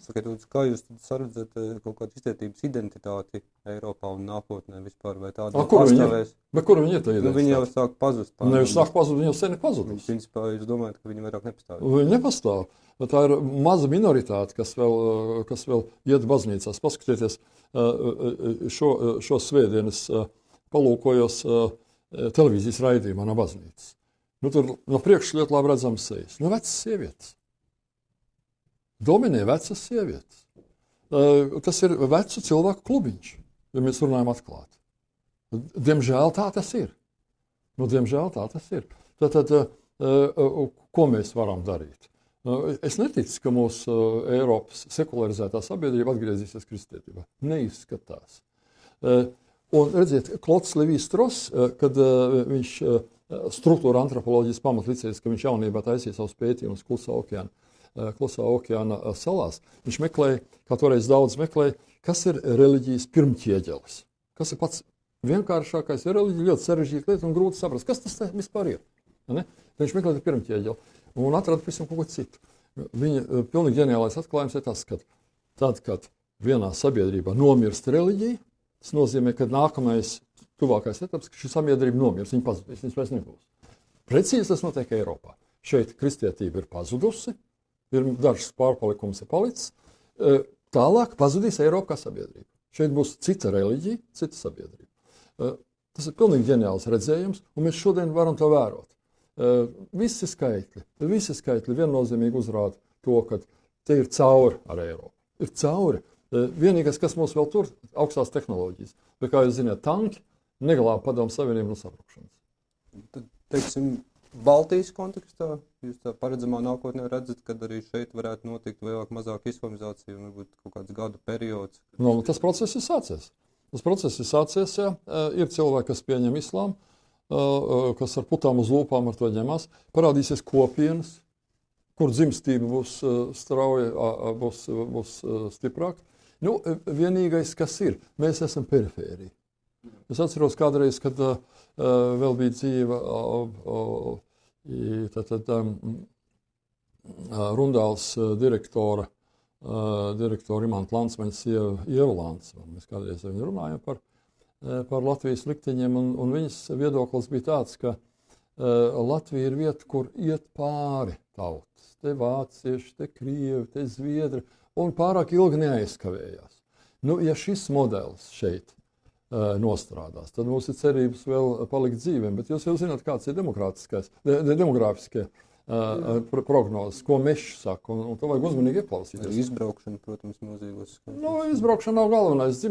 Sakiet, kā jūs saredzat kaut kādu iztietības identitāti Eiropā un nākotnē vispār, vai tāda pastāvēs? Kur viņi ir tā identitāte? Viņi jau sāk pazust. Viņi jau sāk pazust, viņi jau sen ir pazudusi. Principā, jūs domājat, ka viņi vairāk nepastāv? Viņi nepastāv. Tā ir maza minoritāte, kas vēl iet baznīcās. Paskatieties, šo svētdienas palūkojos televīzijas raidījumā no baznīcas. Tur no priekšas ļoti labi redzams sejas. Vecas sievietes. Dominē vecas sievietes. Tas ir vecu cilvēku klubiņš, ja mēs runājam atklāti. Diemžēl tā tas ir. Tad, ko mēs varam darīt? Es neticu, ka mūsu Eiropas sekularizētā sabiedrība atgriezīsies kristietībā. Neizskatās. Un redziet, Klods Levi-Strauss, kad viņš struktūra antropoloģijas pamatlicējs, ka viņš jaunībā taisīja savus pētījumus Klusā okeāna salās, viņš meklēja, kā toreiz daudz meklēja, kas ir reliģijas pirmķieģelis. Kas ir pats vienkāršākais, ir reliģija ļoti sarežģīta lieta un grūti saprast, kas tas vispār ir. Ne? Viņš meklēja pirmķieģeli un atrada pavisam kaut ko citu. Viņa pilnīgi ģeniālais atklājums ir tas, ka tad, kad vienā sabiedrībā nomirst reliģija, tas nozīmē, ka nākamais tuvākais etaps, ka šī sabiedrība nomirs, viņa pazudīs, viņas vairs nebūs. Precīzi tas notiek Eiropā. Šeit kristietība ir pazudusi, ir dažs pārpalikums ir palicis, tālāk pazudīs Eiropa kā sabiedrība. Šeit būs cita reliģija, cita sabiedrība. Tas ir pilnīgi ģeniāls redzējums, un mēs šodien varam to vērot. Visi skaitļi viennozīmīgi uzrāda to, ka te ir cauri ar Eiropu. Ir cauri. Vienīgais, kas mums vēl tur, augstās tehnoloģijas. Bet, kā jūs zināt, tanki neglāba Padomu Savienību no sabrukšanas. Tad, teiksim, Baltijas kontekstā jūs tā paredzamā nākotnē redzat, kad arī šeit varētu notikt vairāk mazāk islamizācija un varbūt kaut kāds gadu periods? Tas process ir sācies. Jā. Ir cilvēki, kas pieņem islāmu, kas ar putām uz lūpām ar to ņemās. Parādīsies kopienas, kur dzimstība būs strauja, būs stiprāka. Vienīgais, kas ir, mēs esam perifērija. Es atceros kādreiz, kad vēl bija dzīva Rundāls direktora Imanta Landsmaņas Ieva Landsmaņa. Mēs kādreiz viņu runājam par Latvijas likteņiem, un viņas viedoklis bija tāds, ka Latvija ir vieta, kur iet pāri tautas. Te vācieši, te krievi, te zviedri, un pārāk ilgi neaizkavējās. Ja šis modelis šeit nostrādās, tad mums ir cerības vēl palikt dzīvēm, bet jūs jau zināt, kāds ir demogrāfiskie prognozes, ko Mešs saka, un to vajag uzmanīgi ieklausīties. Izbraukšana, protams, nozīmos. Izbraukšana nav galvenais.